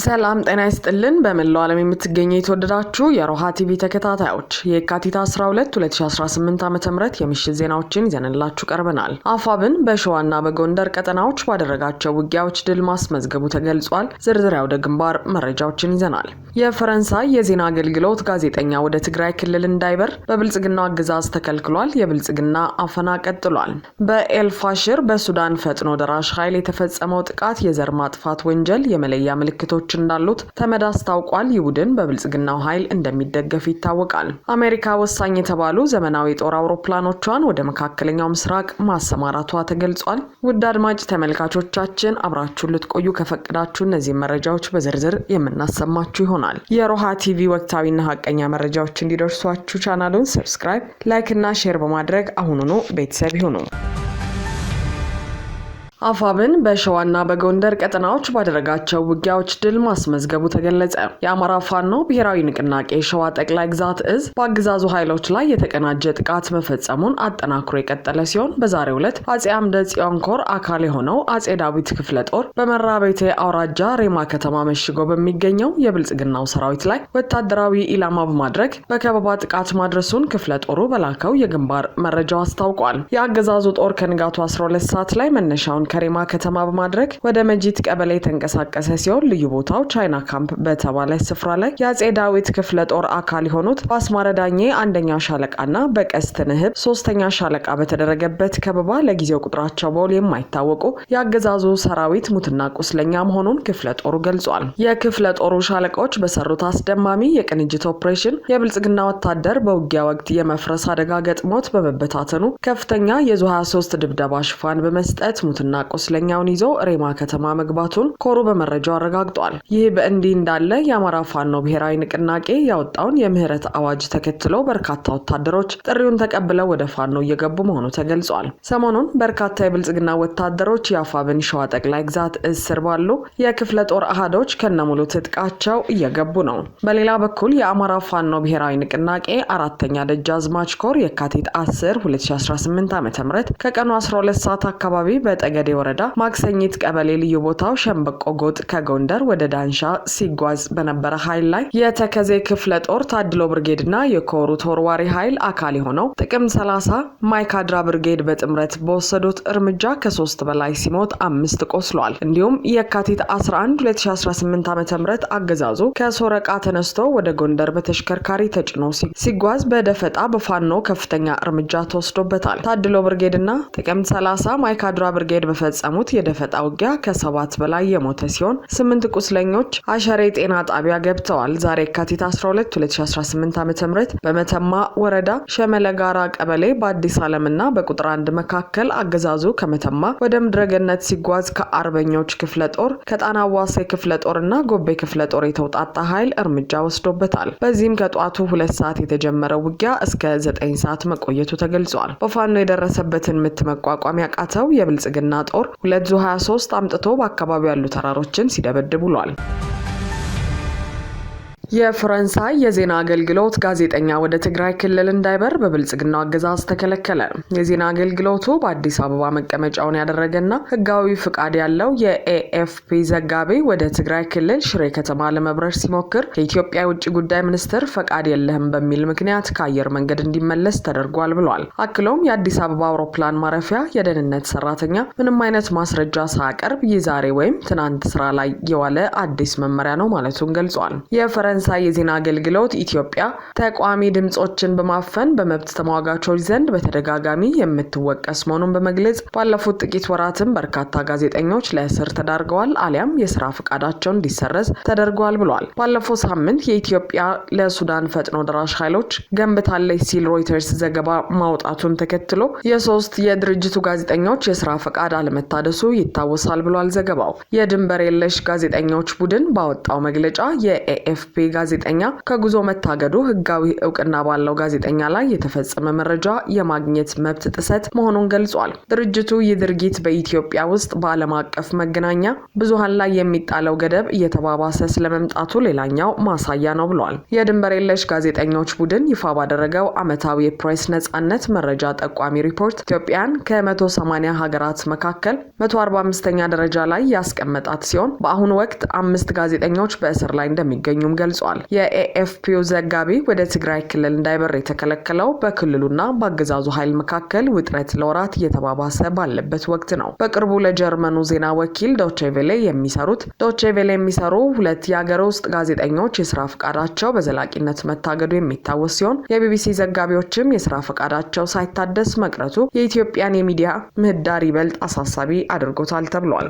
ሰላም ጤና ይስጥልን በመላው ዓለም የምትገኙ የተወደዳችሁ የሮሃ ቲቪ ተከታታዮች የካቲት 12 2018 ዓ.ም የምሽት ዜናዎችን ይዘንላችሁ ቀርበናል። አፋብን በሸዋና በጎንደር ቀጠናዎች ባደረጋቸው ውጊያዎች ድል ማስመዝገቡ ተገልጿል። ዝርዝር ያውደ ግንባር መረጃዎችን ይዘናል። የፈረንሳይ የዜና አገልግሎት ጋዜጠኛ ወደ ትግራይ ክልል እንዳይበር በብልጽግናው አገዛዝ ተከልክሏል። የብልጽግና አፈና ቀጥሏል። በኤልፋሽር በሱዳን ፈጥኖ ደራሽ ኃይል የተፈጸመው ጥቃት የዘር ማጥፋት ወንጀል የመለያ ምልክቶች እንዳሉት ተመድ አስታውቋል። ይሁድን በብልጽግናው ኃይል እንደሚደገፍ ይታወቃል። አሜሪካ ወሳኝ የተባሉ ዘመናዊ ጦር አውሮፕላኖቿን ወደ መካከለኛው ምስራቅ ማሰማራቷ ተገልጿል። ውድ አድማጭ ተመልካቾቻችን አብራችሁን ልትቆዩ ከፈቀዳችሁ እነዚህ መረጃዎች በዝርዝር የምናሰማችሁ ይሆናል። የሮሃ ቲቪ ወቅታዊና ሀቀኛ መረጃዎች እንዲደርሷችሁ ቻናሉን ሰብስክራይብ፣ ላይክ እና ሼር በማድረግ አሁኑኑ ቤተሰብ ይሁኑ። አፋብን በሸዋና በጎንደር ቀጠናዎች ባደረጋቸው ውጊያዎች ድል ማስመዝገቡ ተገለጸ። የአማራ ፋኖ ብሔራዊ ንቅናቄ ሸዋ ጠቅላይ ግዛት እዝ በአገዛዙ ኃይሎች ላይ የተቀናጀ ጥቃት መፈጸሙን አጠናክሮ የቀጠለ ሲሆን በዛሬው ዕለት አጼ አምደ ጽዮን ኮር አካል የሆነው አጼ ዳዊት ክፍለ ጦር በመራቤቴ አውራጃ ሬማ ከተማ መሽጎ በሚገኘው የብልጽግናው ሰራዊት ላይ ወታደራዊ ኢላማ በማድረግ በከበባ ጥቃት ማድረሱን ክፍለ ጦሩ በላከው የግንባር መረጃው አስታውቋል። የአገዛዙ ጦር ከንጋቱ 12 ሰዓት ላይ መነሻውን ከሬማ ከተማ በማድረግ ወደ መጂት ቀበሌ ተንቀሳቀሰ ሲሆን ልዩ ቦታው ቻይና ካምፕ በተባለ ስፍራ ላይ የአጼ ዳዊት ክፍለ ጦር አካል የሆኑት በአስማረ ዳኜ አንደኛ ሻለቃና በቀስት ንህብ ሶስተኛ ሻለቃ በተደረገበት ከበባ ለጊዜው ቁጥራቸው በውል የማይታወቁ የአገዛዙ ሰራዊት ሙትና ቁስለኛ መሆኑን ክፍለ ጦሩ ገልጿል። የክፍለ ጦሩ ሻለቃዎች በሰሩት አስደማሚ የቅንጅት ኦፕሬሽን የብልጽግና ወታደር በውጊያ ወቅት የመፍረስ አደጋ ገጥሞት በመበታተኑ ከፍተኛ የዙ 23 ድብደባ ሽፋን በመስጠት ሙትና ቁስለኛውን ይዞ ሬማ ከተማ መግባቱን ኮሩ በመረጃው አረጋግጧል። ይህ በእንዲህ እንዳለ የአማራ ፋኖ ብሔራዊ ንቅናቄ ያወጣውን የምህረት አዋጅ ተከትሎ በርካታ ወታደሮች ጥሪውን ተቀብለው ወደ ፋኖ እየገቡ መሆኑ ተገልጿል። ሰሞኑን በርካታ የብልጽግና ወታደሮች የአፋብን ሸዋ ጠቅላይ ግዛት እዝ ስር ባሉ የክፍለ ጦር አሃዶች ከነሙሉ ትጥቃቸው እየገቡ ነው። በሌላ በኩል የአማራ ፋኖ ብሔራዊ ንቅናቄ አራተኛ ደጃዝማች ኮር የካቲት 10 2018 ዓ.ም ከቀኑ 12 ሰዓት አካባቢ በጠገዴ ወረዳ ማክሰኝት ቀበሌ ልዩ ቦታው ሸምበቆ ጎጥ ከጎንደር ወደ ዳንሻ ሲጓዝ በነበረ ኃይል ላይ የተከዜ ክፍለ ጦር ታድሎ ብርጌድና የኮሩ ተወርዋሪ ኃይል አካል የሆነው ጥቅም 30 ማይካድራ ብርጌድ በጥምረት በወሰዱት እርምጃ ከ3 በላይ ሲሞት 5 ቆስሏል። እንዲሁም የካቲት 11 2018 ዓ.ም አገዛዙ ከሶረቃ ተነስቶ ወደ ጎንደር በተሽከርካሪ ተጭኖ ሲጓዝ በደፈጣ በፋኖ ከፍተኛ እርምጃ ተወስዶበታል። ታድሎ ብርጌድና ጥቅም 30 ማይካድራ ብርጌድ በፈጸሙት የደፈጣ ውጊያ ከ7 በላይ የሞተ ሲሆን 8 ቁስለኞች አሸሬ ጤና ጣቢያ ገብተዋል። ዛሬ የካቲት 12 2018 ዓ.ም በመተማ ወረዳ ሸመለ ጋራ ቀበሌ በአዲስ ዓለምና በቁጥር 1 መካከል አገዛዙ ከመተማ ወደ ምድረገነት ሲጓዝ ከአርበኞች ክፍለ ጦር ከጣና ዋሴ ክፍለ ጦርና ጎቤ ክፍለ ጦር የተውጣጣ ኃይል እርምጃ ወስዶበታል። በዚህም ከጧቱ 2 ሰዓት የተጀመረው ውጊያ እስከ 9 ሰዓት መቆየቱ ተገልጿል። በፋኖ የደረሰበትን ምት መቋቋም ያቃተው የብልጽግና ጦር 223 አምጥቶ በአካባቢው ያሉ ተራሮችን ሲደበድብ ውሏል። የፈረንሳይ የዜና አገልግሎት ጋዜጠኛ ወደ ትግራይ ክልል እንዳይበር በብልጽግናው አገዛዝ ተከለከለ። የዜና አገልግሎቱ በአዲስ አበባ መቀመጫውን ያደረገና ህጋዊ ፍቃድ ያለው የኤኤፍፒ ዘጋቢ ወደ ትግራይ ክልል ሽሬ ከተማ ለመብረር ሲሞክር የኢትዮጵያ የውጭ ጉዳይ ሚኒስትር ፈቃድ የለህም በሚል ምክንያት ከአየር መንገድ እንዲመለስ ተደርጓል ብሏል። አክሎም የአዲስ አበባ አውሮፕላን ማረፊያ የደህንነት ሰራተኛ ምንም አይነት ማስረጃ ሳያቀርብ ይህ ዛሬ ወይም ትናንት ስራ ላይ የዋለ አዲስ መመሪያ ነው ማለቱን ገልጿል። የፈረንሳይ የዜና አገልግሎት ኢትዮጵያ ተቋሚ ድምጾችን በማፈን በመብት ተሟጋቾች ዘንድ በተደጋጋሚ የምትወቀስ መሆኑን በመግለጽ ባለፉት ጥቂት ወራትም በርካታ ጋዜጠኞች ለእስር ተዳርገዋል አሊያም የስራ ፈቃዳቸው እንዲሰረዝ ተደርጓል ብሏል። ባለፈው ሳምንት የኢትዮጵያ ለሱዳን ፈጥኖ ደራሽ ኃይሎች ገንብታለች ሲል ሮይተርስ ዘገባ ማውጣቱን ተከትሎ የ3 የድርጅቱ ጋዜጠኞች የስራ ፈቃድ አለመታደሱ ይታወሳል ብሏል ዘገባው። የድንበር የለሽ ጋዜጠኞች ቡድን ባወጣው መግለጫ የኤኤፍፒ ጋዜጠኛ ከጉዞ መታገዱ ህጋዊ እውቅና ባለው ጋዜጠኛ ላይ የተፈጸመ መረጃ የማግኘት መብት ጥሰት መሆኑን ገልጿል። ድርጅቱ ይህ ድርጊት በኢትዮጵያ ውስጥ በዓለም አቀፍ መገናኛ ብዙሃን ላይ የሚጣለው ገደብ እየተባባሰ ስለመምጣቱ ሌላኛው ማሳያ ነው ብሏል። የድንበር የለሽ ጋዜጠኞች ቡድን ይፋ ባደረገው ዓመታዊ የፕሬስ ነጻነት መረጃ ጠቋሚ ሪፖርት ኢትዮጵያን ከ180 ሀገራት መካከል 145ኛ ደረጃ ላይ ያስቀመጣት ሲሆን በአሁኑ ወቅት 5 ጋዜጠኞች በእስር ላይ እንደሚገኙም ገልጿል። የኤኤፍፒው ዘጋቢ ወደ ትግራይ ክልል እንዳይበር የተከለከለው በክልሉና በአገዛዙ ኃይል መካከል ውጥረት ለወራት እየተባባሰ ባለበት ወቅት ነው። በቅርቡ ለጀርመኑ ዜና ወኪል ዶቼ ቬለ የሚሰሩ 2 የሀገር ውስጥ ጋዜጠኞች የስራ ፈቃዳቸው በዘላቂነት መታገዱ የሚታወስ ሲሆን የቢቢሲ ዘጋቢዎችም የስራ ፈቃዳቸው ሳይታደስ መቅረቱ የኢትዮጵያን የሚዲያ ምህዳር ይበልጥ አሳሳቢ አድርጎታል ተብሏል።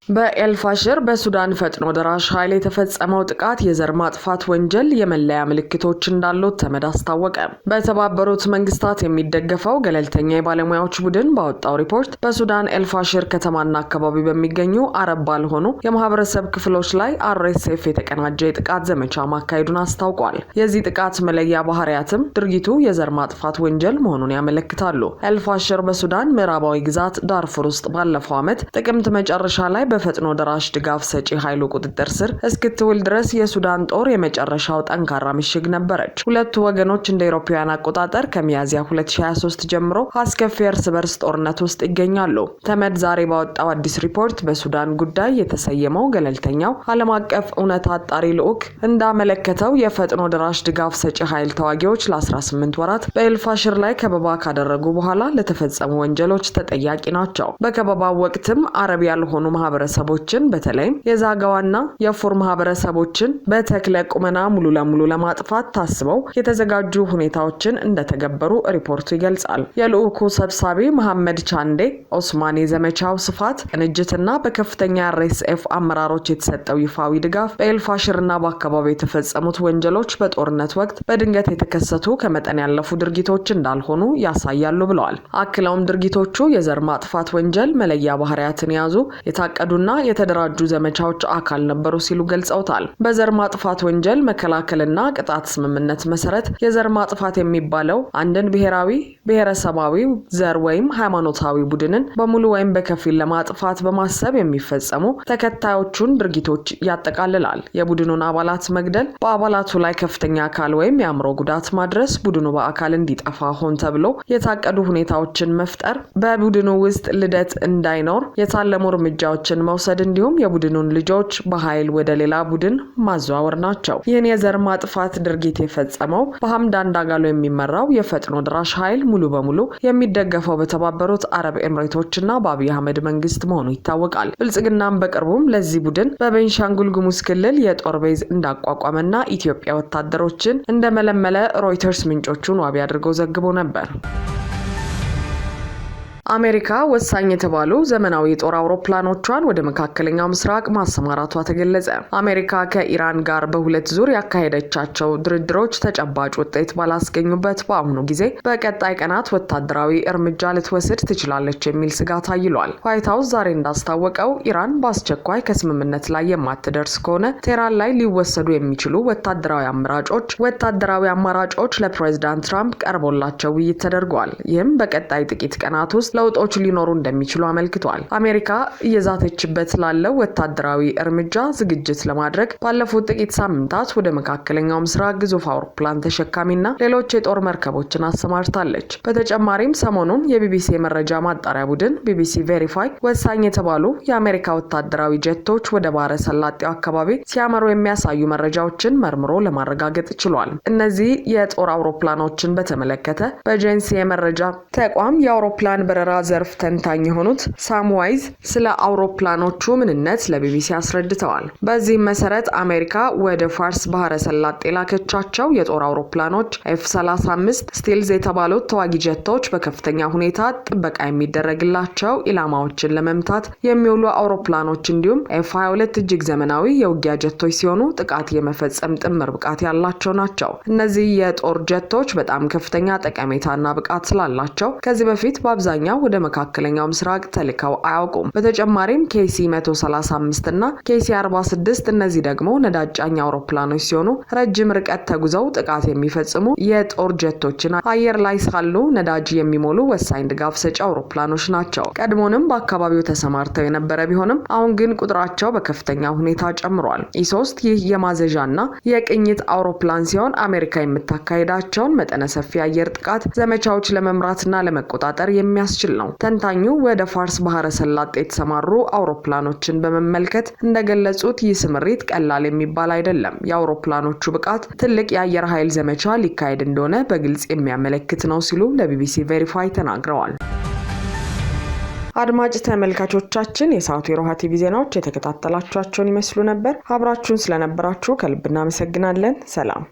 በኤልፋሽር በሱዳን ፈጥኖ ደራሽ ኃይል የተፈጸመው ጥቃት የዘር ማጥፋት ወንጀል የመለያ ምልክቶች እንዳሉት ተመድ አስታወቀ። በተባበሩት መንግስታት የሚደገፈው ገለልተኛ የባለሙያዎች ቡድን ባወጣው ሪፖርት በሱዳን ኤልፋሽር ከተማና አካባቢ በሚገኙ አረብ ባልሆኑ የማህበረሰብ ክፍሎች ላይ አርኤስኤፍ የተቀናጀ የጥቃት ዘመቻ ማካሄዱን አስታውቋል። የዚህ ጥቃት መለያ ባህሪያትም ድርጊቱ የዘር ማጥፋት ወንጀል መሆኑን ያመለክታሉ። ኤልፋሽር በሱዳን ምዕራባዊ ግዛት ዳርፉር ውስጥ ባለፈው ዓመት ጥቅምት መጨረሻ ላይ በፈጥኖ ደራሽ ድጋፍ ሰጪ ኃይሉ ቁጥጥር ስር እስክትውል ድረስ የሱዳን ጦር የመጨረሻው ጠንካራ ምሽግ ነበረች። ሁለቱ ወገኖች እንደ አውሮፓውያን አቆጣጠር ከሚያዝያ 2023 ጀምሮ አስከፊ እርስ በርስ ጦርነት ውስጥ ይገኛሉ። ተመድ ዛሬ ባወጣው አዲስ ሪፖርት በሱዳን ጉዳይ የተሰየመው ገለልተኛው ዓለም አቀፍ እውነት አጣሪ ልዑክ እንዳመለከተው የፈጥኖ ደራሽ ድጋፍ ሰጪ ኃይል ተዋጊዎች ለ18 ወራት በኤልፋሽር ላይ ከበባ ካደረጉ በኋላ ለተፈጸሙ ወንጀሎች ተጠያቂ ናቸው። በከበባው ወቅትም አረብ ያልሆኑ ማህበረሰቦችን በተለይም የዛጋዋና የፉር ማህበረሰቦችን በተክለ ቁመና ሙሉ ለሙሉ ለማጥፋት ታስበው የተዘጋጁ ሁኔታዎችን እንደተገበሩ ሪፖርቱ ይገልጻል። የልዑኩ ሰብሳቢ መሐመድ ቻንዴ ኦስማን የዘመቻው ስፋት ቅንጅትና በከፍተኛ አርኤስኤፍ አመራሮች የተሰጠው ይፋዊ ድጋፍ በኤልፋሽርና በአካባቢው የተፈጸሙት ወንጀሎች በጦርነት ወቅት በድንገት የተከሰቱ ከመጠን ያለፉ ድርጊቶች እንዳልሆኑ ያሳያሉ ብለዋል። አክለውም ድርጊቶቹ የዘር ማጥፋት ወንጀል መለያ ባህሪያትን የያዙ የታቀዱና የተደራጁ ዘመቻዎች አካል ነበሩ ሲሉ ገልጸውታል። በዘር ማጥፋት ወንጀል መከላከልና ቅጣት ስምምነት መሰረት የዘር ማጥፋት የሚባለው አንድን ብሔረሰባዊ፣ ዘር ወይም ሃይማኖታዊ ቡድንን በሙሉ ወይም በከፊል ለማጥፋት በማሰብ የሚፈጸሙ ተከታዮቹን ድርጊቶች ያጠቃልላል። የቡድኑን አባላት መግደል፣ በአባላቱ ላይ ከፍተኛ አካል ወይም የአእምሮ ጉዳት ማድረስ፣ ቡድኑ በአካል እንዲጠፋ ሆን ተብሎ የታቀዱ ሁኔታዎችን መፍጠር፣ በቡድኑ ውስጥ ልደት እንዳይኖር የታለሙ እርምጃዎችን መውሰድ እንዲሁም የቡድኑን ልጆች በኃይል ወደ ሌላ ቡድን ማዘዋወር ናቸው። ይህን የዘር ማጥፋት ድርጊት የፈጸመው በሐምዳን ዳጋሎ የሚመራው የፈጥኖ ድራሽ ኃይል ሙሉ በሙሉ የሚደገፈው በተባበሩት አረብ ኤምሬቶችና በአብይ አህመድ መንግስት መሆኑ ይታወቃል። ብልጽግናም በቅርቡም ለዚህ ቡድን በቤንሻንጉል ጉሙዝ ክልል የጦር ቤዝ እንዳቋቋመና ኢትዮጵያ ወታደሮችን እንደመለመለ ሮይተርስ ምንጮቹን ዋቢ አድርገው ዘግቦ ነበር። አሜሪካ ወሳኝ የተባሉ ዘመናዊ የጦር አውሮፕላኖቿን ወደ መካከለኛው ምስራቅ ማሰማራቷ ተገለጸ። አሜሪካ ከኢራን ጋር በሁለት ዙር ያካሄደቻቸው ድርድሮች ተጨባጭ ውጤት ባላስገኙበት በአሁኑ ጊዜ በቀጣይ ቀናት ወታደራዊ እርምጃ ልትወስድ ትችላለች የሚል ስጋት አይሏል። ዋይት ሀውስ ዛሬ እንዳስታወቀው ኢራን በአስቸኳይ ከስምምነት ላይ የማትደርስ ከሆነ ቴህራን ላይ ሊወሰዱ የሚችሉ ወታደራዊ አማራጮች ለፕሬዝዳንት ትራምፕ ቀርቦላቸው ውይይት ተደርጓል። ይህም በቀጣይ ጥቂት ቀናት ውስጥ ለውጦች ሊኖሩ እንደሚችሉ አመልክቷል። አሜሪካ እየዛተችበት ላለው ወታደራዊ እርምጃ ዝግጅት ለማድረግ ባለፉት ጥቂት ሳምንታት ወደ መካከለኛው ምስራቅ ግዙፍ አውሮፕላን ተሸካሚና ሌሎች የጦር መርከቦችን አሰማርታለች። በተጨማሪም ሰሞኑን የቢቢሲ የመረጃ ማጣሪያ ቡድን ቢቢሲ ቬሪፋይ ወሳኝ የተባሉ የአሜሪካ ወታደራዊ ጀቶች ወደ ባህረ ሰላጤው አካባቢ ሲያመሩ የሚያሳዩ መረጃዎችን መርምሮ ለማረጋገጥ ችሏል። እነዚህ የጦር አውሮፕላኖችን በተመለከተ በጄንሲ የመረጃ ተቋም የአውሮፕላን በረራ ዘርፍ ተንታኝ የሆኑት ሳም ዋይዝ ስለ አውሮፕላኖቹ ምንነት ለቢቢሲ አስረድተዋል። በዚህም መሰረት አሜሪካ ወደ ፋርስ ባህረ ሰላጤ ላከቻቸው የጦር አውሮፕላኖች ኤፍ-35 ስቲልዝ የተባሉት ተዋጊ ጀቶች በከፍተኛ ሁኔታ ጥበቃ የሚደረግላቸው ኢላማዎችን ለመምታት የሚውሉ አውሮፕላኖች እንዲሁም ኤፍ-22 እጅግ ዘመናዊ የውጊያ ጀቶች ሲሆኑ ጥቃት የመፈጸም ጥምር ብቃት ያላቸው ናቸው። እነዚህ የጦር ጀቶች በጣም ከፍተኛ ጠቀሜታና ብቃት ስላላቸው ከዚህ በፊት በአብዛኛው በአብዛኛው ወደ መካከለኛው ምስራቅ ተልከው አያውቁም። በተጨማሪም ኬሲ 135 እና ኬሲ 46 እነዚህ ደግሞ ነዳጅ ጫኝ አውሮፕላኖች ሲሆኑ ረጅም ርቀት ተጉዘው ጥቃት የሚፈጽሙ የጦር ጀቶችን አየር ላይ ሳሉ ነዳጅ የሚሞሉ ወሳኝ ድጋፍ ሰጪ አውሮፕላኖች ናቸው። ቀድሞንም በአካባቢው ተሰማርተው የነበረ ቢሆንም አሁን ግን ቁጥራቸው በከፍተኛ ሁኔታ ጨምሯል። ኢ3 ይህ የማዘዣና የቅኝት አውሮፕላን ሲሆን አሜሪካ የምታካሄዳቸውን መጠነ ሰፊ አየር ጥቃት ዘመቻዎች ለመምራትና ለመቆጣጠር የሚያስችል ነው። ተንታኙ ወደ ፋርስ ባህረ ሰላጤ የተሰማሩ አውሮፕላኖችን በመመልከት እንደገለጹት ይህ ስምሪት ቀላል የሚባል አይደለም። የአውሮፕላኖቹ ብቃት ትልቅ የአየር ኃይል ዘመቻ ሊካሄድ እንደሆነ በግልጽ የሚያመለክት ነው ሲሉ ለቢቢሲ ቬሪፋይ ተናግረዋል። አድማጭ ተመልካቾቻችን የሰዓቱ የሮሃ ቲቪ ዜናዎች የተከታተላችኋቸውን ይመስሉ ነበር። አብራችሁን ስለነበራችሁ ከልብ እናመሰግናለን። ሰላም።